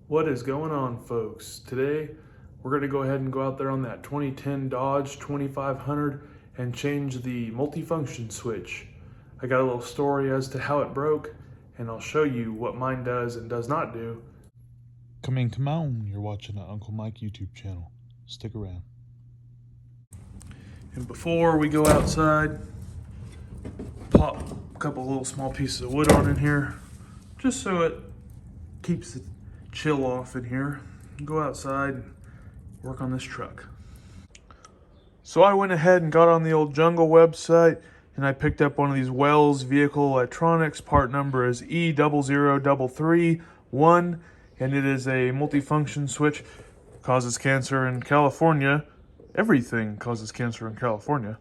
What is going on, folks? Today we're going to go ahead and go out there on that 2010 Dodge 2500 and change the multifunction switch. I got a little story as to how it broke, and I'll show you what mine does and does not do. Coming to Mountain, you're watching the Uncle Mike YouTube channel. Stick around. And before we go outside, pop a couple little small pieces of wood on in here, just so it keeps the chill off in here. Go outside and work on this truck. So I went ahead and got on the old Jungle website and I picked up one of these Wells vehicle electronics. Part number is E00331, and it is a multifunction switch. Causes cancer in California. Everything causes cancer in California.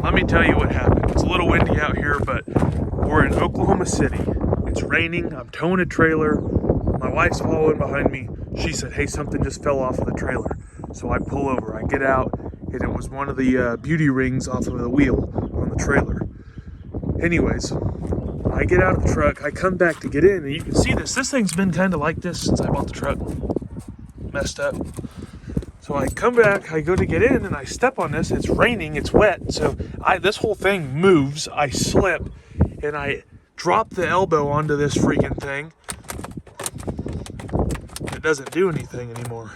Let me tell you what happened. It's a little windy out here, but we're in Oklahoma City. It's raining. I'm towing a trailer. My wife's following behind me. She said, hey, something just fell off of the trailer. So I pull over. I get out, and it was one of the beauty rings off of the wheel on the trailer. Anyways, I get out of the truck. I come back to get in, and you can see this. This thing's been kind of like this since I bought the truck. Messed up. So I come back, I go to get in, and I step on this. It's raining, it's wet, so this whole thing moves. I slip, and I drop the elbow onto this freaking thing. It doesn't do anything anymore.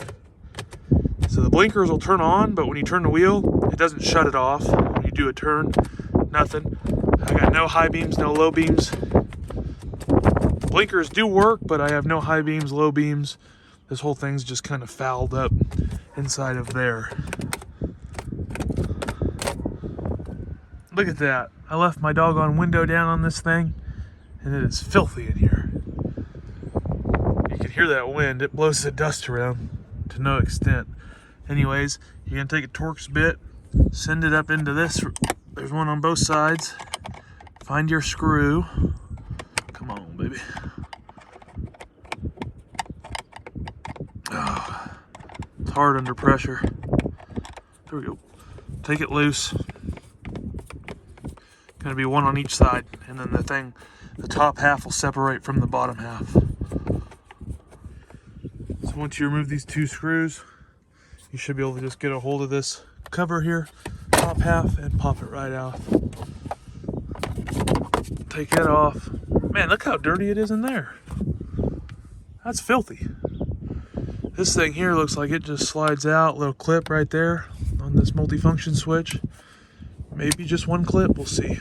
So the blinkers will turn on, but when you turn the wheel, it doesn't shut it off. When you do a turn, nothing. I got no high beams, no low beams. Blinkers do work, but I have no high beams, low beams. This whole thing's just kind of fouled up inside of there. Look at that. I left my doggone window down on this thing, and it is filthy in here. You can hear that wind. It blows the dust around to no extent. Anyways, you're going to take a Torx bit, send it up into this. There's one on both sides. Find your screw. Come on, baby. Oh, it's hard under pressure. There we go. Take it loose. Gonna be one on each side, and then the top half will separate from the bottom half. So once you remove these two screws, you should be able to just get a hold of this cover here, top half, and pop it right out. Take it off. Man, look how dirty it is in there. That's filthy. This thing here looks like it just slides out, little clip right there on this multifunction switch. Maybe just one clip, we'll see.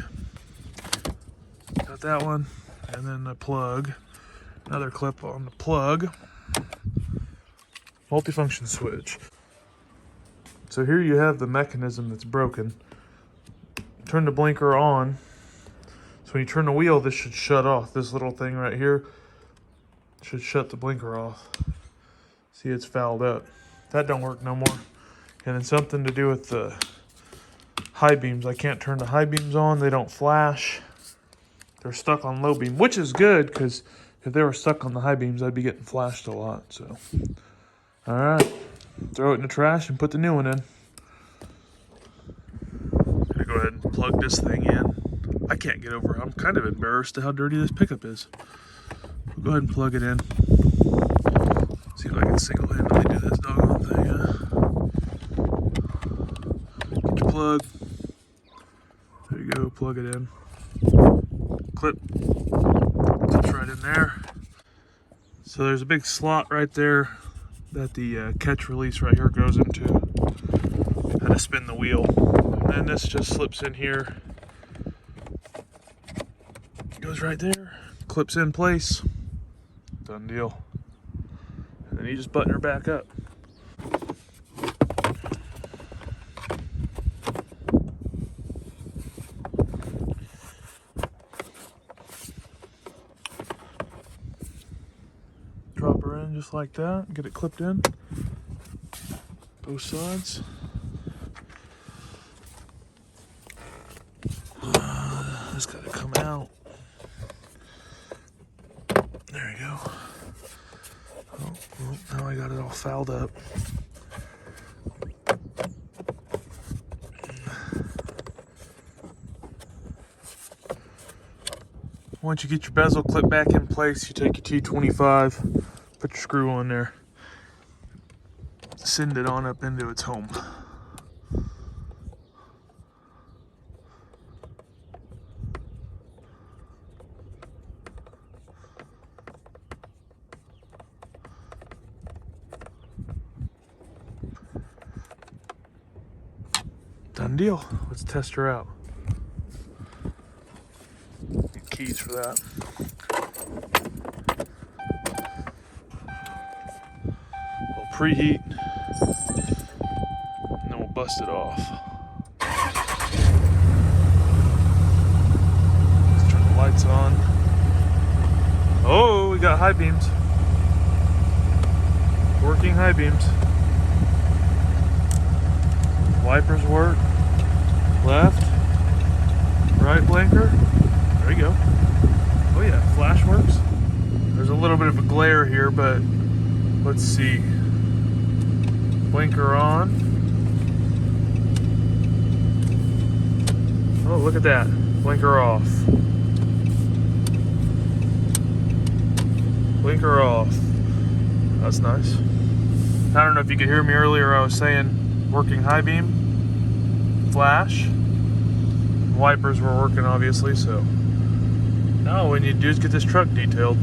Got that one, and then the plug. Another clip on the plug. Multifunction switch. So here you have the mechanism that's broken. Turn the blinker on. So when you turn the wheel, this should shut off. This little thing right here should shut the blinker off. See, it's fouled up. That don't work no more. And then something to do with the high beams. I can't turn the high beams on. They don't flash. They're stuck on low beam, which is good, because if they were stuck on the high beams, I'd be getting flashed a lot. So, all right, throw it in the trash and put the new one in. I'm gonna go ahead and plug this thing in. I can't get over it. I'm kind of embarrassed at how dirty this pickup is. We'll go ahead and plug it in. See if I can single-handedly do this doggone thing, Get the plug. There you go, plug it in. Clip. Clips right in there. So there's a big slot right there that the catch release right here goes into. How to spin the wheel. And then this just slips in here. Goes right there. Clips in place. Done deal. And then you just button her back up. Drop her in just like that. Get it clipped in. Both sides. This gotta come out. There you go. Oh, well, now I got it all fouled up. Once you get your bezel clip back in place, you take your T25, Put your screw on there. Send it on up into its home. Done deal. Let's test her out. Need keys for that. We'll preheat, and then we'll bust it off. Let's turn the lights on. Oh, we got high beams. Working high beams. Wipers work. Left, right blinker. There you go. Oh yeah, flash works. There's a little bit of a glare here, but let's see. Blinker on. Oh, look at that. Blinker off. Blinker off. That's nice. I don't know if you could hear me earlier. I was saying working high beam. Flash. Wipers were working, obviously, so now all we need to do is get this truck detailed.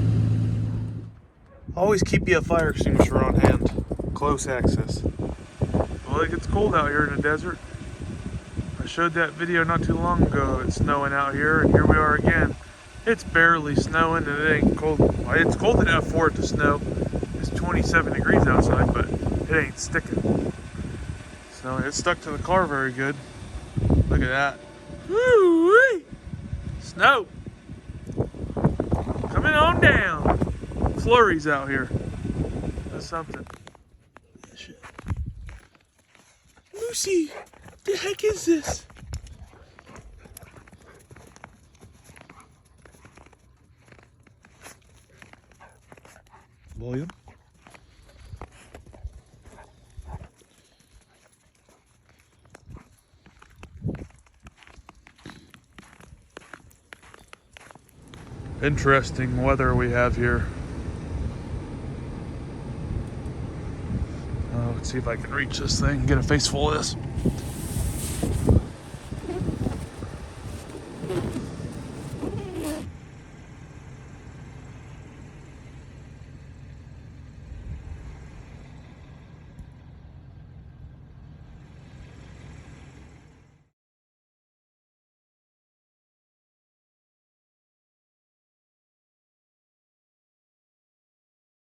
Always keep you a fire extinguisher on hand. Close access. Well, it gets cold out here in the desert. I showed that video not too long ago. It's snowing out here, and here we are again. It's barely snowing, and it ain't cold. Well, it's cold enough for it to snow. It's 27 degrees outside, but it ain't sticking. So it stuck to the car very good. Look at that. Woo-wee! Snow. Coming on down. Flurries out here. That's something. Shit. Lucy, what the heck is this? Volume. Interesting weather we have here. Let's see if I can reach this thing and get a face full of this.